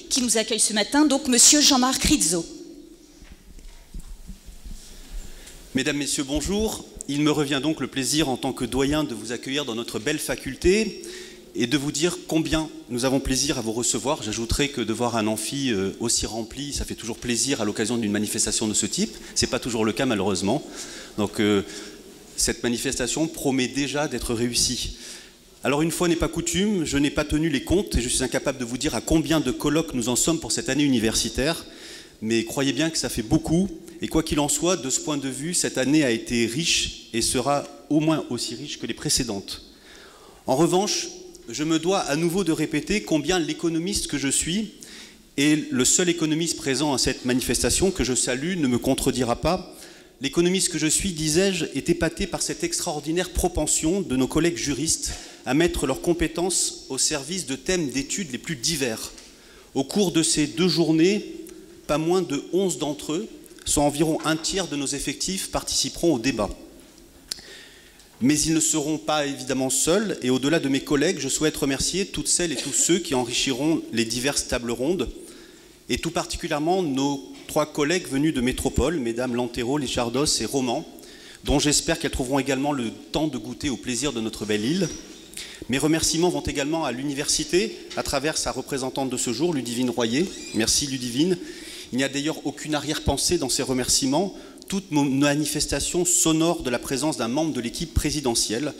qui nous accueille ce matin, donc Monsieur Jean-Marc Rizzo. Mesdames, Messieurs, bonjour. Il me revient donc le plaisir en tant que doyen de vous accueillir dans notre belle faculté et de vous dire combien nous avons plaisir à vous recevoir. J'ajouterai que de voir un amphi aussi rempli, ça fait toujours plaisir à l'occasion d'une manifestation de ce type. Ce n'est pas toujours le cas malheureusement. Donc cette manifestation promet déjà d'être réussie. Alors une fois n'est pas coutume, je n'ai pas tenu les comptes et je suis incapable de vous dire à combien de colloques nous en sommes pour cette année universitaire. Mais croyez bien que ça fait beaucoup. Et quoi qu'il en soit, de ce point de vue, cette année a été riche et sera au moins aussi riche que les précédentes. En revanche, je me dois à nouveau de répéter combien l'économiste que je suis, et le seul économiste présent à cette manifestation que je salue ne me contredira pas, l'économiste que je suis, disais-je, est épaté par cette extraordinaire propension de nos collègues juristes à mettre leurs compétences au service de thèmes d'études les plus divers. Au cours de ces 2 journées, pas moins de 11 d'entre eux, soit environ un tiers de nos effectifs, participeront au débat. Mais ils ne seront pas évidemment seuls, et au-delà de mes collègues, je souhaite remercier toutes celles et tous ceux qui enrichiront les diverses tables rondes, et tout particulièrement nos 3 collègues venus de métropole, mesdames Lantero, Lichardos et Roman, dont j'espère qu'elles trouveront également le temps de goûter au plaisir de notre belle île. Mes remerciements vont également à l'université, à travers sa représentante de ce jour, Ludivine Royer. Merci Ludivine. Il n'y a d'ailleurs aucune arrière-pensée dans ces remerciements, toute manifestation sonore de la présence d'un membre de l'équipe présidentielle.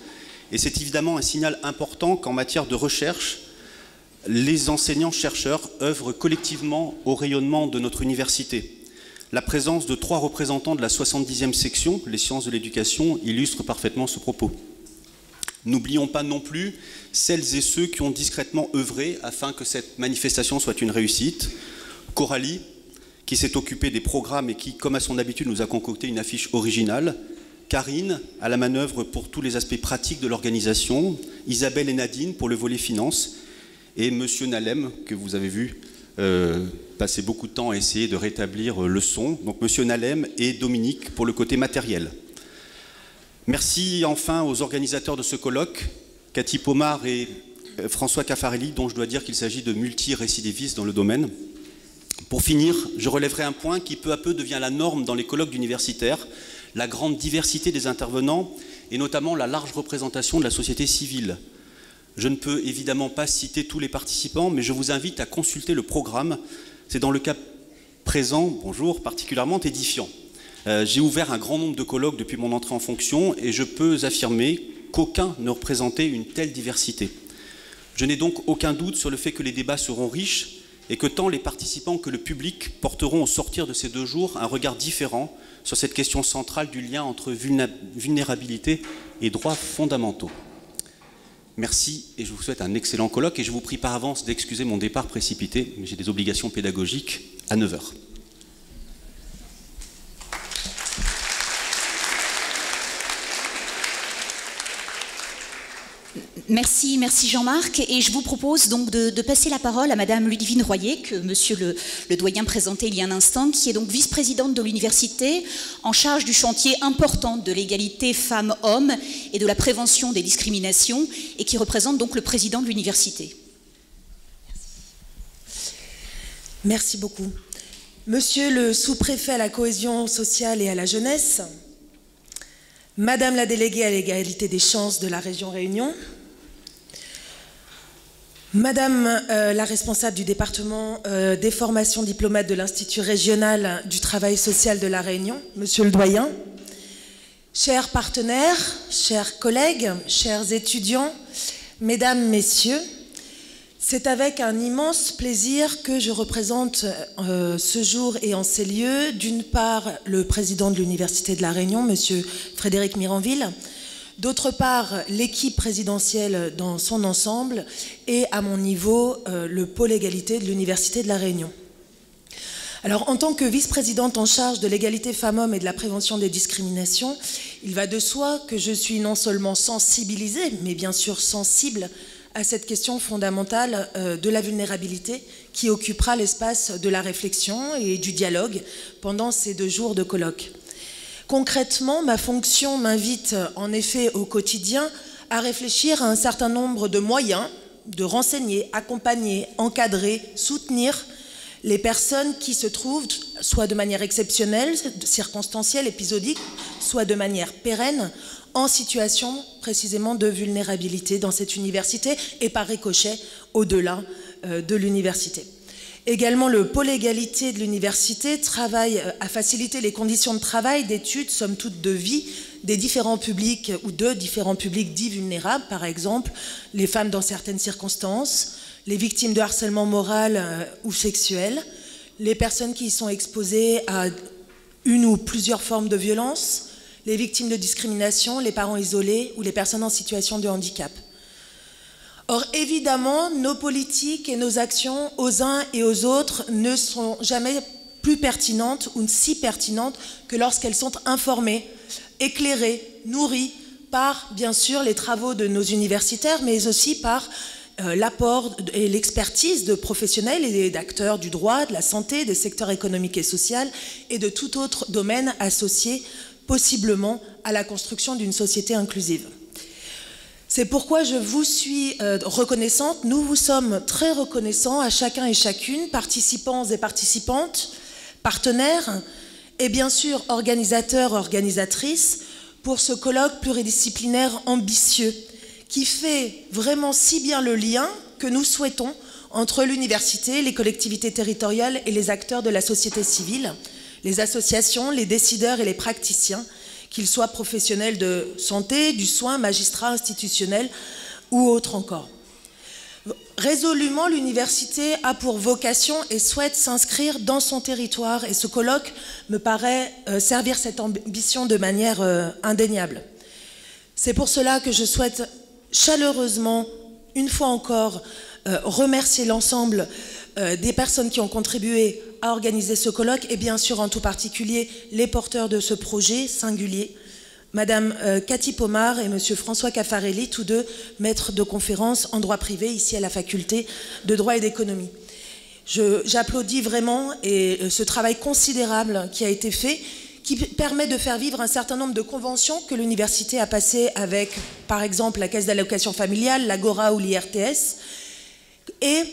Et c'est évidemment un signal important qu'en matière de recherche, les enseignants-chercheurs œuvrent collectivement au rayonnement de notre université. La présence de 3 représentants de la 70e section, les sciences de l'éducation, illustre parfaitement ce propos. N'oublions pas non plus celles et ceux qui ont discrètement œuvré afin que cette manifestation soit une réussite. Coralie, qui s'est occupée des programmes et qui, comme à son habitude, nous a concocté une affiche originale. Karine, à la manœuvre pour tous les aspects pratiques de l'organisation. Isabelle et Nadine pour le volet finance. Et Monsieur Nalem, que vous avez vu passer beaucoup de temps à essayer de rétablir le son. Donc Monsieur Nalem et Dominique pour le côté matériel. Merci enfin aux organisateurs de ce colloque, Cathy Pomard et François Caffarelli, dont je dois dire qu'il s'agit de multi-récidivistes dans le domaine. Pour finir, je relèverai un point qui peu à peu devient la norme dans les colloques universitaires, la grande diversité des intervenants et notamment la large représentation de la société civile. Je ne peux évidemment pas citer tous les participants, mais je vous invite à consulter le programme. C'est dans le cas présent, bonjour, particulièrement édifiant. J'ai ouvert un grand nombre de colloques depuis mon entrée en fonction et je peux affirmer qu'aucun ne représentait une telle diversité. Je n'ai donc aucun doute sur le fait que les débats seront riches et que tant les participants que le public porteront au sortir de ces 2 jours un regard différent sur cette question centrale du lien entre vulnérabilité et droits fondamentaux. Merci et je vous souhaite un excellent colloque et je vous prie par avance d'excuser mon départ précipité, mais j'ai des obligations pédagogiques à 9 h. Merci Jean-Marc. Et je vous propose donc de passer la parole à Madame Ludivine Royer, que Monsieur le doyen présentait il y a un instant, qui est donc vice-présidente de l'université, en charge du chantier important de l'égalité femmes-hommes et de la prévention des discriminations, et qui représente donc le président de l'université. Merci beaucoup. Monsieur le sous-préfet à la cohésion sociale et à la jeunesse, Madame la déléguée à l'égalité des chances de la région Réunion, Madame la responsable du département des formations diplomates de l'Institut régional du travail social de la Réunion, Monsieur le doyen, chers partenaires, chers collègues, chers étudiants, Mesdames, Messieurs, c'est avec un immense plaisir que je représente ce jour et en ces lieux, d'une part, le président de l'Université de la Réunion, Monsieur Frédéric Miranville, d'autre part, l'équipe présidentielle dans son ensemble et, à mon niveau, le pôle égalité de l'Université de la Réunion. Alors, en tant que vice-présidente en charge de l'égalité femmes-hommes et de la prévention des discriminations, il va de soi que je suis non seulement sensibilisée, mais bien sûr sensible à cette question fondamentale de la vulnérabilité qui occupera l'espace de la réflexion et du dialogue pendant ces 2 jours de colloque. Concrètement, ma fonction m'invite en effet au quotidien à réfléchir à un certain nombre de moyens de renseigner, accompagner, encadrer, soutenir les personnes qui se trouvent, soit de manière exceptionnelle, circonstancielle, épisodique, soit de manière pérenne, en situation précisément de vulnérabilité dans cette université et par ricochet au-delà de l'université. Également, le pôle égalité de l'université travaille à faciliter les conditions de travail, d'études, somme toute de vie, des différents publics ou de différents publics dits vulnérables, par exemple les femmes dans certaines circonstances, les victimes de harcèlement moral ou sexuel, les personnes qui y sont exposées à une ou plusieurs formes de violence, les victimes de discrimination, les parents isolés ou les personnes en situation de handicap. Or, évidemment, nos politiques et nos actions aux uns et aux autres ne sont jamais plus pertinentes ou si pertinentes que lorsqu'elles sont informées, éclairées, nourries par, bien sûr, les travaux de nos universitaires, mais aussi par l'apport et l'expertise de professionnels et d'acteurs du droit, de la santé, des secteurs économiques et sociaux et de tout autre domaine associé possiblement à la construction d'une société inclusive. C'est pourquoi je vous suis reconnaissante, nous vous sommes très reconnaissants à chacun et chacune, participants et participantes, partenaires et bien sûr organisateurs, organisatrices, pour ce colloque pluridisciplinaire ambitieux qui fait vraiment si bien le lien que nous souhaitons entre l'université, les collectivités territoriales et les acteurs de la société civile, les associations, les décideurs et les praticiens, qu'ils soient professionnels de santé, du soin, magistrats, institutionnels ou autres encore. Résolument, l'université a pour vocation et souhaite s'inscrire dans son territoire et ce colloque me paraît servir cette ambition de manière indéniable. C'est pour cela que je souhaite chaleureusement, une fois encore, remercier l'ensemble des personnes qui ont contribué à organiser ce colloque et bien sûr en tout particulier les porteurs de ce projet singulier, Madame Cathy Pomard et Monsieur François Caffarelli, tous deux maîtres de conférences en droit privé ici à la faculté de droit et d'économie. J'applaudis vraiment ce travail considérable qui a été fait, qui permet de faire vivre un certain nombre de conventions que l'université a passées avec, par exemple, la Caisse d'allocation familiale, l'Agora ou l'IRTS, et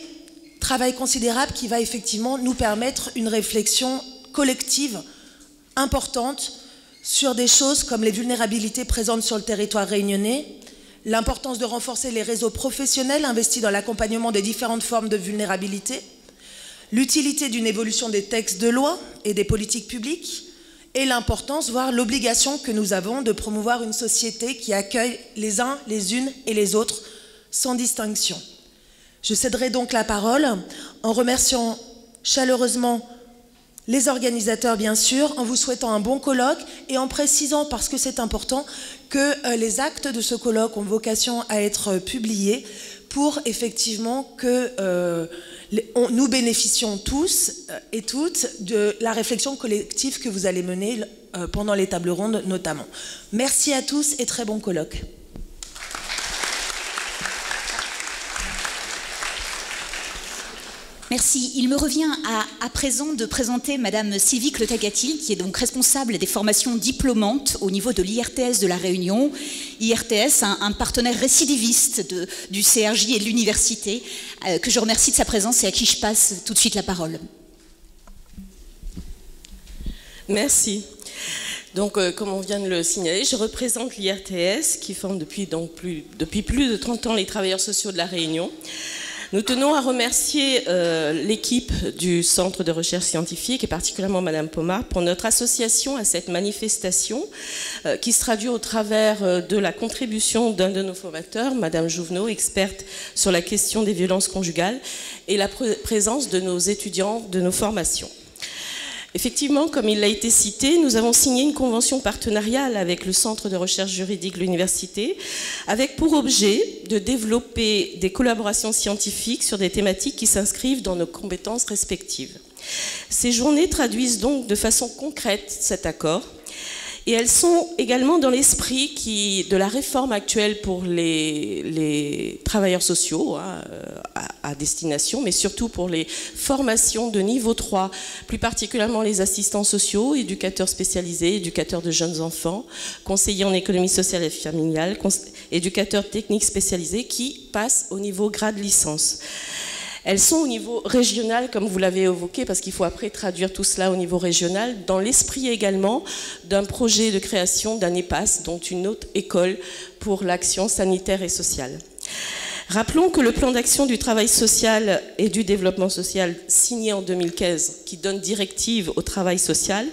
travail considérable qui va effectivement nous permettre une réflexion collective importante sur des choses comme les vulnérabilités présentes sur le territoire réunionnais, l'importance de renforcer les réseaux professionnels investis dans l'accompagnement des différentes formes de vulnérabilité, l'utilité d'une évolution des textes de loi et des politiques publiques, et l'importance, voire l'obligation que nous avons de promouvoir une société qui accueille les uns, les unes et les autres sans distinction. Je céderai donc la parole en remerciant chaleureusement les organisateurs, bien sûr, en vous souhaitant un bon colloque et en précisant, parce que c'est important, que les actes de ce colloque ont vocation à être publiés pour effectivement que nous bénéficions tous et toutes de la réflexion collective que vous allez mener pendant les tables rondes notamment. Merci à tous et très bon colloque. Merci. Il me revient à présent de présenter Madame Sylvie Clotagatil, qui est donc responsable des formations diplômantes au niveau de l'IRTS de La Réunion. IRTS, un partenaire récidiviste du CRJ et de l'université, que je remercie de sa présence et à qui je passe tout de suite la parole. Merci. Donc, comme on vient de le signaler, je représente l'IRTS, qui forme depuis plus de 30 ans les travailleurs sociaux de La Réunion. Nous tenons à remercier l'équipe du Centre de recherche scientifique et particulièrement Madame Pomard pour notre association à cette manifestation qui se traduit au travers de la contribution d'un de nos formateurs, Madame Jouvenot, experte sur la question des violences conjugales, et la présence de nos étudiants de nos formations. Effectivement, comme il a été cité, nous avons signé une convention partenariale avec le Centre de recherche juridique de l'université, avec pour objet de développer des collaborations scientifiques sur des thématiques qui s'inscrivent dans nos compétences respectives. Ces journées traduisent donc de façon concrète cet accord, et elles sont également dans l'esprit de la réforme actuelle pour les travailleurs sociaux à destination, mais surtout pour les formations de niveau 3, plus particulièrement les assistants sociaux, éducateurs spécialisés, éducateurs de jeunes enfants, conseillers en économie sociale et familiale, éducateurs techniques spécialisés, qui passent au niveau grade licence. Elles sont au niveau régional, comme vous l'avez évoqué, parce qu'il faut après traduire tout cela au niveau régional, dans l'esprit également d'un projet de création d'un EPAS, dont une autre école pour l'action sanitaire et sociale. Rappelons que le plan d'action du travail social et du développement social signé en 2015, qui donne directive au travail social,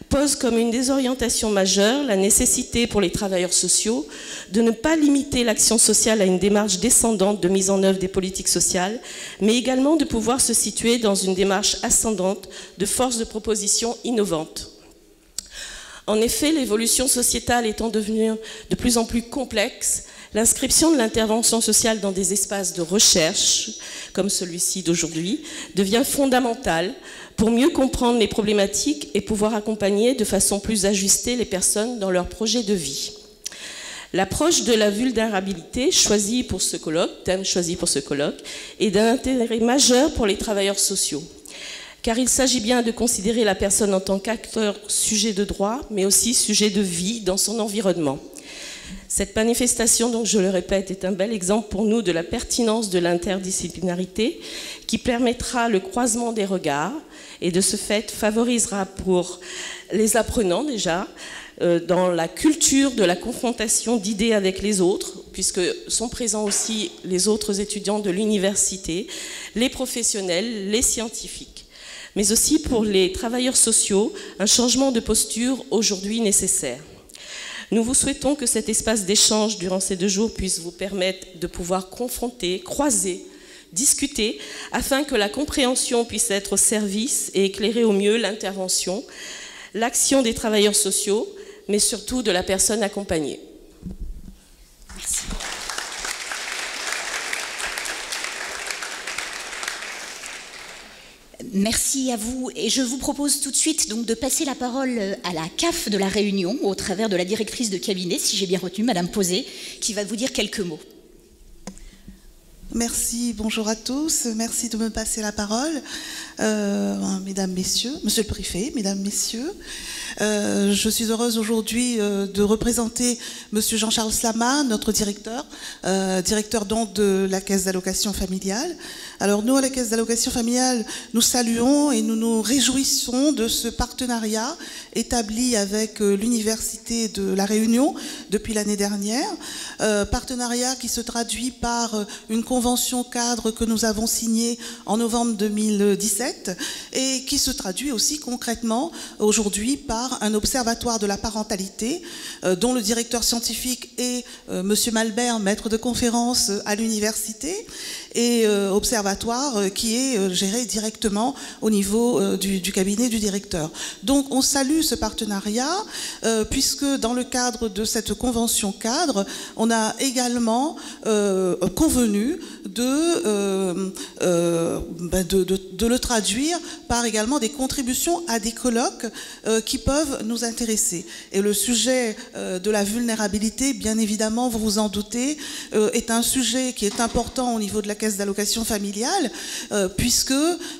pose comme une des orientations majeures la nécessité pour les travailleurs sociaux de ne pas limiter l'action sociale à une démarche descendante de mise en œuvre des politiques sociales, mais également de pouvoir se situer dans une démarche ascendante de force de proposition innovante. En effet, l'évolution sociétale étant devenue de plus en plus complexe, l'inscription de l'intervention sociale dans des espaces de recherche, comme celui-ci d'aujourd'hui, devient fondamentale pour mieux comprendre les problématiques et pouvoir accompagner de façon plus ajustée les personnes dans leur projet de vie. L'approche de la vulnérabilité choisie pour ce colloque, thème choisi pour ce colloque, est d'un intérêt majeur pour les travailleurs sociaux, car il s'agit bien de considérer la personne en tant qu'acteur sujet de droit, mais aussi sujet de vie dans son environnement. Cette manifestation, donc je le répète, est un bel exemple pour nous de la pertinence de l'interdisciplinarité qui permettra le croisement des regards et de ce fait favorisera pour les apprenants déjà dans la culture de la confrontation d'idées avec les autres, puisque sont présents aussi les autres étudiants de l'université, les professionnels, les scientifiques, mais aussi pour les travailleurs sociaux, un changement de posture aujourd'hui nécessaire. Nous vous souhaitons que cet espace d'échange durant ces 2 jours puisse vous permettre de pouvoir confronter, croiser, discuter, afin que la compréhension puisse être au service et éclairer au mieux l'intervention, l'action des travailleurs sociaux, mais surtout de la personne accompagnée. Merci. Merci à vous et je vous propose tout de suite donc de passer la parole à la CAF de la Réunion au travers de la directrice de cabinet, si j'ai bien retenu, Madame Posé, qui va vous dire quelques mots. Merci, bonjour à tous, merci de me passer la parole, mesdames, messieurs, monsieur le préfet, mesdames, messieurs. Je suis heureuse aujourd'hui de représenter monsieur Jean-Charles Slama, notre directeur, directeur donc de la Caisse d'allocation familiale. Alors nous, à la Caisse d'allocation familiale, nous saluons et nous nous réjouissons de ce partenariat établi avec l'Université de La Réunion depuis l'année dernière. Partenariat qui se traduit par une convention cadre que nous avons signée en novembre 2017 et qui se traduit aussi concrètement aujourd'hui par un observatoire de la parentalité dont le directeur scientifique est monsieur Malbert, maître de conférence à l'université, et observatoire qui est géré directement au niveau du cabinet du directeur. Donc on salue ce partenariat puisque dans le cadre de cette convention cadre, on a également convenu de le traduire par également des contributions à des colloques qui peuvent nous intéresser. Et le sujet de la vulnérabilité, bien évidemment, vous vous en doutez, est un sujet qui est important au niveau de la Caisse d'allocation familiale, puisque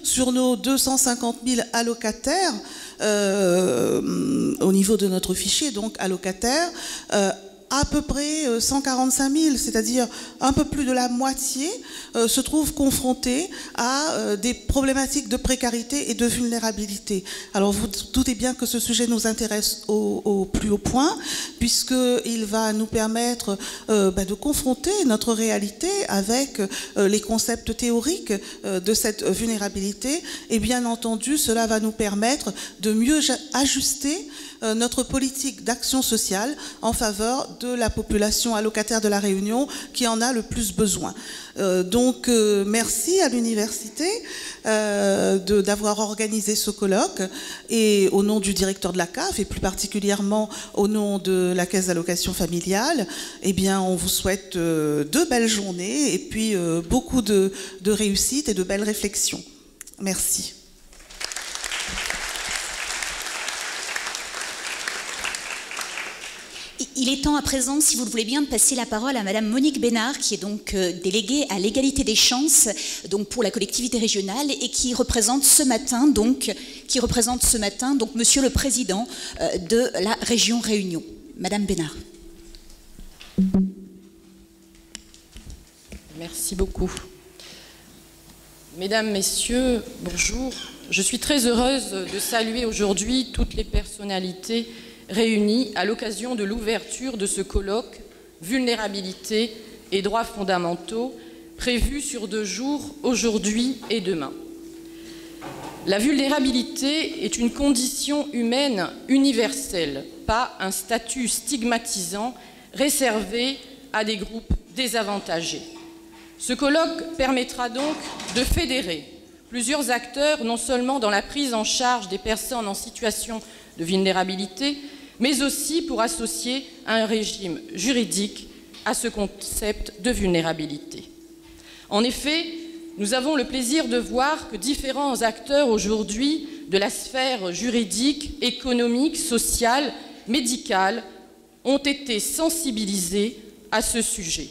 sur nos 250 000 allocataires, au niveau de notre fichier, donc allocataires, à peu près 145 000, c'est-à-dire un peu plus de la moitié, se trouvent confrontés à des problématiques de précarité et de vulnérabilité. Alors vous doutez bien que ce sujet nous intéresse au plus haut point, puisqu'il va nous permettre de confronter notre réalité avec les concepts théoriques de cette vulnérabilité, et bien entendu, cela va nous permettre de mieux ajuster notre politique d'action sociale en faveur de la population allocataire de La Réunion qui en a le plus besoin. Donc merci à l'université d'avoir organisé ce colloque, et au nom du directeur de la CAF et plus particulièrement au nom de la Caisse d'allocation familiale, eh bien on vous souhaite 2 belles journées et puis beaucoup de réussite et de belles réflexions. Merci. Il est temps à présent, si vous le voulez bien, de passer la parole à Madame Monique Bénard, qui est donc déléguée à l'égalité des chances donc pour la collectivité régionale et qui représente ce matin donc Monsieur le Président de la région Réunion. Madame Bénard. Merci beaucoup. Mesdames, Messieurs, bonjour. Je suis très heureuse de saluer aujourd'hui toutes les personnalités réunies à l'occasion de l'ouverture de ce colloque « Vulnérabilité et droits fondamentaux » prévu sur 2 jours, aujourd'hui et demain. La vulnérabilité est une condition humaine universelle, pas un statut stigmatisant réservé à des groupes désavantagés. Ce colloque permettra donc de fédérer plusieurs acteurs, non seulement dans la prise en charge des personnes en situation de vulnérabilité, mais aussi pour associer un régime juridique à ce concept de vulnérabilité. En effet, nous avons le plaisir de voir que différents acteurs aujourd'hui de la sphère juridique, économique, sociale, médicale ont été sensibilisés à ce sujet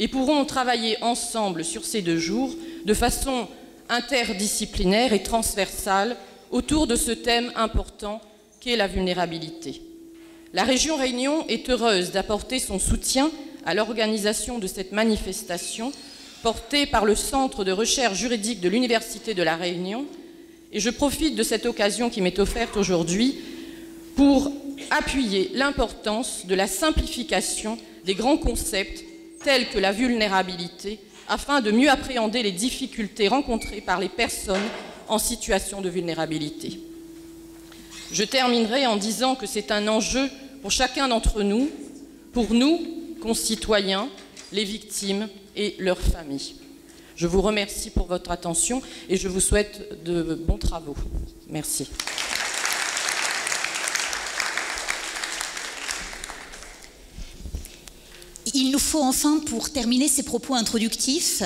et pourront travailler ensemble sur ces 2 jours de façon interdisciplinaire et transversale autour de ce thème important qu'est la vulnérabilité. La région Réunion est heureuse d'apporter son soutien à l'organisation de cette manifestation portée par le Centre de recherche juridique de l'Université de La Réunion, et je profite de cette occasion qui m'est offerte aujourd'hui pour appuyer l'importance de la simplification des grands concepts tels que la vulnérabilité, afin de mieux appréhender les difficultés rencontrées par les personnes en situation de vulnérabilité. Je terminerai en disant que c'est un enjeu pour chacun d'entre nous, pour nous, concitoyens, les victimes et leurs familles. Je vous remercie pour votre attention et je vous souhaite de bons travaux. Merci. Il nous faut enfin, pour terminer ces propos introductifs,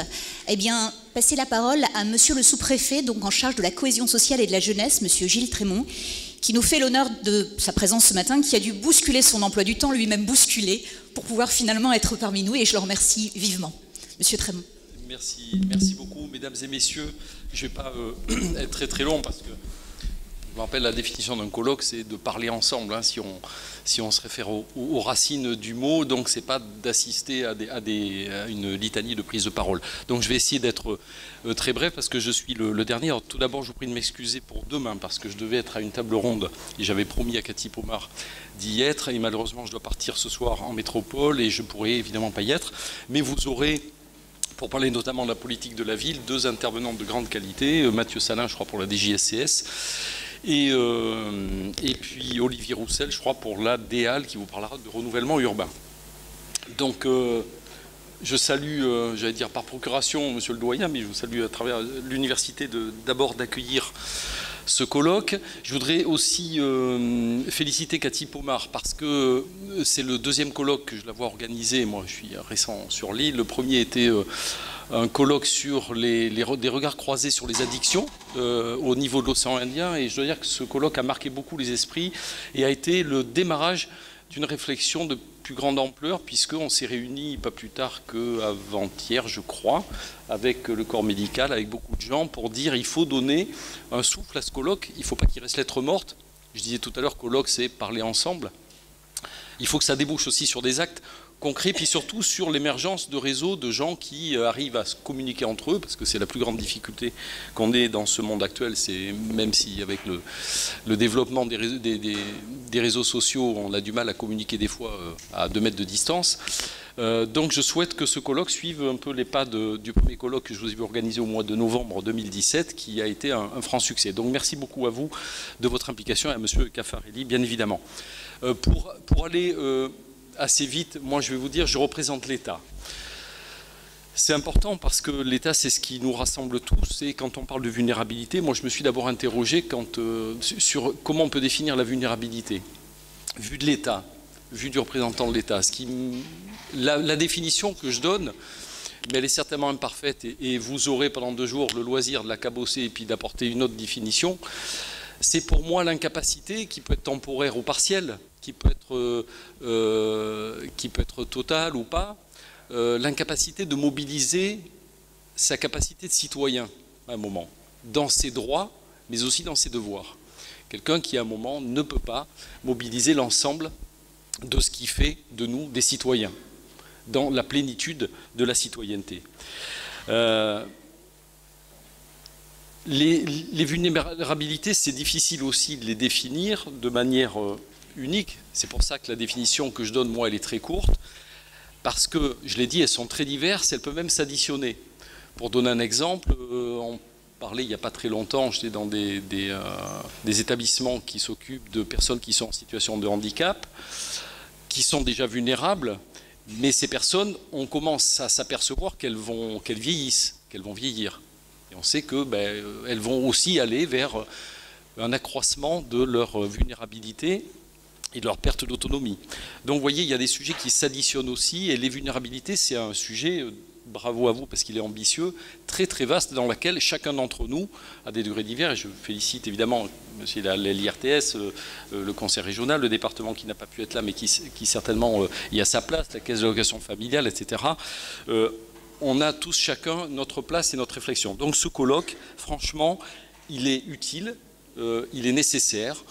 passer la parole à Monsieur le sous-préfet, donc en charge de la cohésion sociale et de la jeunesse, Monsieur Gilles Trémont, qui nous fait l'honneur de sa présence ce matin, qui a dû bousculer son emploi du temps, lui-même bousculer, pour pouvoir finalement être parmi nous, et je le remercie vivement. Monsieur Trémont. Merci beaucoup, mesdames et messieurs. Je ne vais pas être très très long parce que je me rappelle la définition d'un colloque, c'est de parler ensemble, hein, si on se réfère aux racines du mot, donc c'est pas d'assister à une litanie de prise de parole. Donc je vais essayer d'être très bref parce que je suis le dernier. Alors, tout d'abord, je vous prie de m'excuser pour demain parce que je devais être à une table ronde et j'avais promis à Cathy Pomar d'y être et malheureusement je dois partir ce soir en métropole et je pourrai évidemment pas y être. Mais vous aurez, pour parler notamment de la politique de la ville, 2 intervenants de grande qualité, Mathieu Salin, je crois, pour la DJSCS, et puis Olivier Roussel, je crois, pour la DEAL, qui vous parlera de renouvellement urbain. Donc, je salue, j'allais dire par procuration, monsieur le doyen, mais je vous salue à travers l'université d'abord d'accueillir ce colloque. Je voudrais aussi féliciter Cathy Pomar parce que c'est le 2e colloque que je la vois organisé. Moi, je suis récent sur l'île. Le premier était un colloque sur des regards croisés sur les addictions au niveau de l'océan Indien. Et je dois dire que ce colloque a marqué beaucoup les esprits et a été le démarrage d'une réflexion de plus grande ampleur, puisqu'on s'est réunis pas plus tard qu'avant-hier, je crois, avec le corps médical, avec beaucoup de gens, pour dire il faut donner un souffle à ce colloque, il ne faut pas qu'il reste lettre morte. Je disais tout à l'heure, colloque, c'est parler ensemble. Il faut que ça débouche aussi sur des actes concret, puis surtout sur l'émergence de réseaux de gens qui arrivent à se communiquer entre eux, parce que c'est la plus grande difficulté qu'on ait dans ce monde actuel, c'est même si avec le développement des réseaux sociaux, on a du mal à communiquer des fois à 2 mètres de distance. Donc je souhaite que ce colloque suive un peu les pas du premier colloque que je vous ai organisé au mois de novembre 2017, qui a été un franc succès. Donc merci beaucoup à vous de votre implication et à monsieur Caffarelli, bien évidemment. Pour aller assez vite, moi je vais vous dire, je représente l'État. C'est important parce que l'État, c'est ce qui nous rassemble tous. Et quand on parle de vulnérabilité, moi je me suis d'abord interrogé sur comment on peut définir la vulnérabilité. Vu de l'État, vu du représentant de l'État. La définition que je donne, mais elle est certainement imparfaite et vous aurez pendant 2 jours le loisir de la cabosser et puis d'apporter une autre définition. C'est pour moi l'incapacité qui peut être temporaire ou partielle, qui peut être totale ou pas, l'incapacité de mobiliser sa capacité de citoyen à un moment, dans ses droits, mais aussi dans ses devoirs. Quelqu'un qui à un moment ne peut pas mobiliser l'ensemble de ce qui fait de nous des citoyens. dans la plénitude de la citoyenneté. Les vulnérabilités, c'est difficile aussi de les définir de manière unique. C'est pour ça que la définition que je donne, moi, elle est très courte, parce que, je l'ai dit, elles sont très diverses, elles peuvent même s'additionner. Pour donner un exemple, on parlait il n'y a pas très longtemps, j'étais dans des établissements qui s'occupent de personnes qui sont en situation de handicap, qui sont déjà vulnérables, mais ces personnes, on commence à s'apercevoir qu'elles vieillissent, qu'elles vont vieillir. Et on sait qu'elles vont aussi aller vers un accroissement de leur vulnérabilité et de leur perte d'autonomie. Donc vous voyez, il y a des sujets qui s'additionnent aussi, et les vulnérabilités, c'est un sujet, bravo à vous parce qu'il est ambitieux, très très vaste, dans lequel chacun d'entre nous a des degrés divers, et je félicite évidemment l'IRTS, le conseil régional, le département qui n'a pas pu être là, mais qui certainement y a sa place, la caisse d'allocation familiale, etc. On a tous chacun notre place et notre réflexion. Donc ce colloque, franchement, il est utile, il est nécessaire.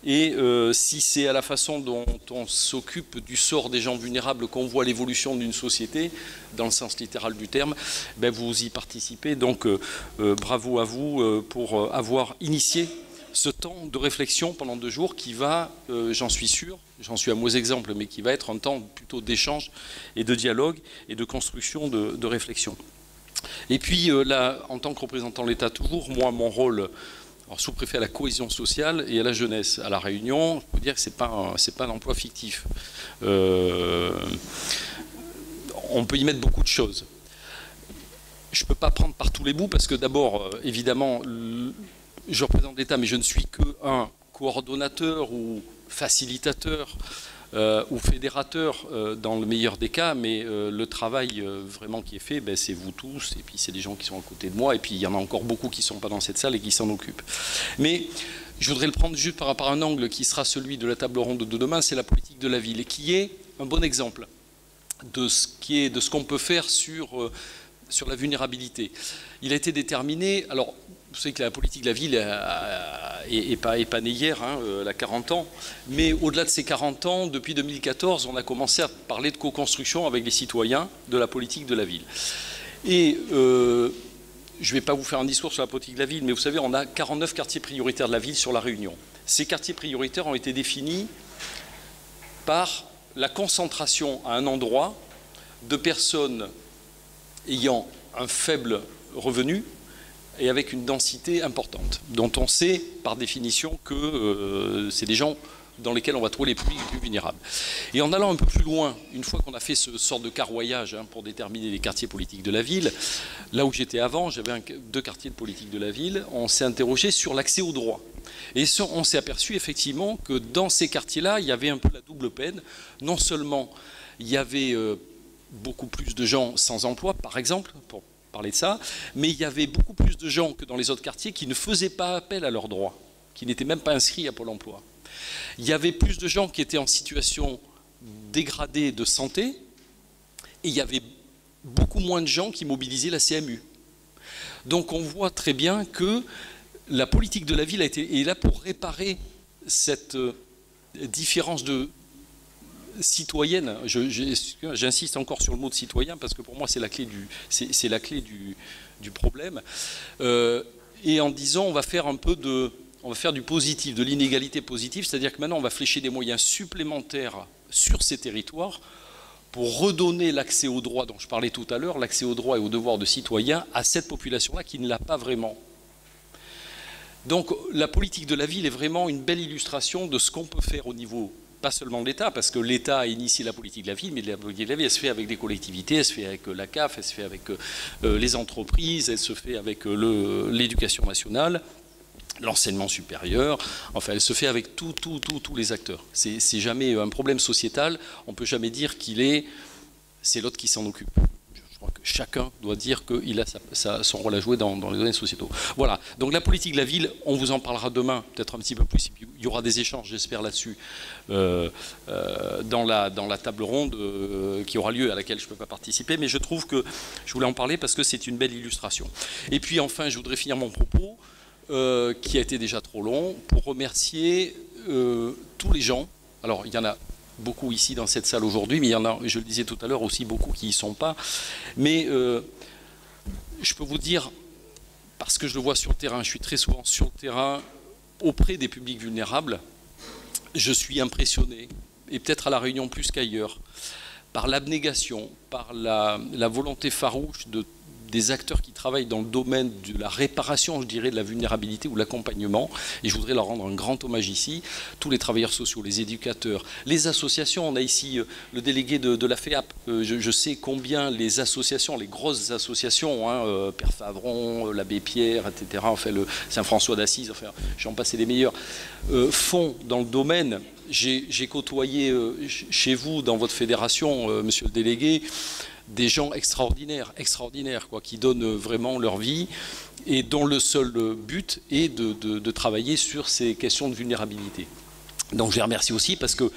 Et si c'est à la façon dont on s'occupe du sort des gens vulnérables qu'on voit l'évolution d'une société, dans le sens littéral du terme, vous y participez. Donc bravo à vous pour avoir initié ce temps de réflexion pendant 2 jours qui va, j'en suis sûr, j'en suis à mauvais exemple, mais qui va être un temps plutôt d'échange et de dialogue et de construction de réflexion. Et puis là, en tant que représentant de l'État toujours, moi, mon rôle... Alors, sous-préfet à la cohésion sociale et à la jeunesse. À La Réunion, je peux dire que ce n'est pas un emploi fictif. On peut y mettre beaucoup de choses. Je ne peux pas prendre par tous les bouts parce que d'abord, évidemment, je représente l'État, mais je ne suis qu'un coordonnateur ou facilitateur ou fédérateur dans le meilleur des cas, mais le travail vraiment qui est fait, c'est vous tous, et puis c'est des gens qui sont à côté de moi, et puis il y en a encore beaucoup qui ne sont pas dans cette salle et qui s'en occupent. Mais je voudrais le prendre juste par rapport à un angle qui sera celui de la table ronde de demain, c'est la politique de la ville, et qui est un bon exemple de ce qu'on peut faire sur la vulnérabilité. Il a été déterminé, alors vous savez que la politique de la ville n'est pas née hier, elle a 40 ans, mais au-delà de ces 40 ans, depuis 2014, on a commencé à parler de co-construction avec les citoyens de la politique de la ville. Et je ne vais pas vous faire un discours sur la politique de la ville, mais vous savez, on a 49 quartiers prioritaires de la ville sur La Réunion. Ces quartiers prioritaires ont été définis par la concentration à un endroit de personnes ayant un faible revenu et avec une densité importante, dont on sait par définition que c'est des gens dans lesquels on va trouver les plus vulnérables. Et en allant un peu plus loin, une fois qu'on a fait ce sort de carroyage pour déterminer les quartiers politiques de la ville, là où j'étais avant, j'avais 2 quartiers de politique de la ville, on s'est interrogé sur l'accès aux droits. Et on s'est aperçu effectivement que dans ces quartiers-là, il y avait un peu la double peine. Non seulement il y avait beaucoup plus de gens sans emploi, par exemple, pour parler de ça, mais il y avait beaucoup plus de gens que dans les autres quartiers qui ne faisaient pas appel à leurs droits, qui n'étaient même pas inscrits à Pôle emploi. Il y avait plus de gens qui étaient en situation dégradée de santé, et il y avait beaucoup moins de gens qui mobilisaient la CMU. Donc on voit très bien que la politique de la ville est là pour réparer cette différence de citoyenne. J'insiste encore sur le mot de citoyen parce que pour moi c'est la clé du problème. Et en disant on va faire du positif, de l'inégalité positive, c'est-à-dire que maintenant on va flécher des moyens supplémentaires sur ces territoires pour redonner l'accès aux droits dont je parlais tout à l'heure, l'accès aux droits et aux devoirs de citoyens à cette population-là qui ne l'a pas vraiment. Donc la politique de la ville est vraiment une belle illustration de ce qu'on peut faire au niveau, pas seulement de l'État, parce que l'État a initié la politique de la ville, mais la politique de la ville, elle se fait avec des collectivités, elle se fait avec la CAF, elle se fait avec les entreprises, elle se fait avec l'éducation nationale, l'enseignement supérieur, enfin elle se fait avec tous les acteurs. C'est jamais un problème sociétal, on ne peut jamais dire c'est l'autre qui s'en occupe. Je crois que chacun doit dire qu'il a son rôle à jouer dans les domaines sociétaux. Voilà, donc la politique de la ville, on vous en parlera demain, peut-être un petit peu plus, il y aura des échanges, j'espère, là-dessus, dans la table ronde qui aura lieu, à laquelle je ne peux pas participer, mais je trouve que je voulais en parler parce que c'est une belle illustration. Et puis enfin, je voudrais finir mon propos, qui a été déjà trop long, pour remercier tous les gens. Alors, il y en a beaucoup ici dans cette salle aujourd'hui, mais il y en a, je le disais tout à l'heure, aussi beaucoup qui n'y sont pas. Mais je peux vous dire, parce que je le vois sur le terrain, je suis très souvent sur le terrain auprès des publics vulnérables, je suis impressionné, et peut-être à La Réunion plus qu'ailleurs, par l'abnégation, par la volonté farouche des acteurs qui travaillent dans le domaine de la réparation, je dirais, de la vulnérabilité ou l'accompagnement. Et je voudrais leur rendre un grand hommage ici. Tous les travailleurs sociaux, les éducateurs, les associations. On a ici le délégué de la FEAP. Je sais combien les associations, les grosses associations, Père Favron, l'Abbé Pierre, etc., enfin le Saint-François d'Assise, enfin j'en passe les meilleurs, font dans le domaine. J'ai côtoyé chez vous, dans votre fédération, monsieur le délégué, des gens extraordinaires, quoi, qui donnent vraiment leur vie et dont le seul but est de travailler sur ces questions de vulnérabilité. Donc je les remercie aussi parce que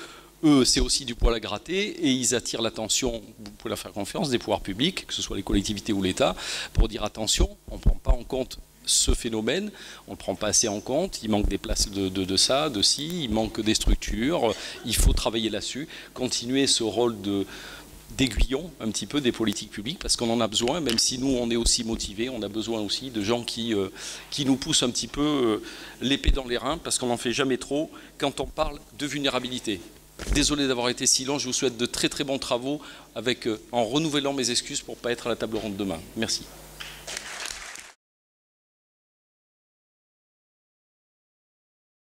eux, c'est aussi du poil à gratter et ils attirent l'attention, vous pouvez leur faire confiance, des pouvoirs publics, que ce soit les collectivités ou l'État, pour dire attention, on ne prend pas en compte ce phénomène, on ne le prend pas assez en compte, il manque des places de ci, il manque des structures, il faut travailler là-dessus, continuer ce rôle d'aiguillon un petit peu des politiques publiques parce qu'on en a besoin, même si nous on est aussi motivés, on a besoin aussi de gens qui nous poussent un petit peu l'épée dans les reins parce qu'on n'en fait jamais trop quand on parle de vulnérabilité. Désolé d'avoir été si long, je vous souhaite de très très bons travaux en renouvelant mes excuses pour ne pas être à la table ronde demain. Merci.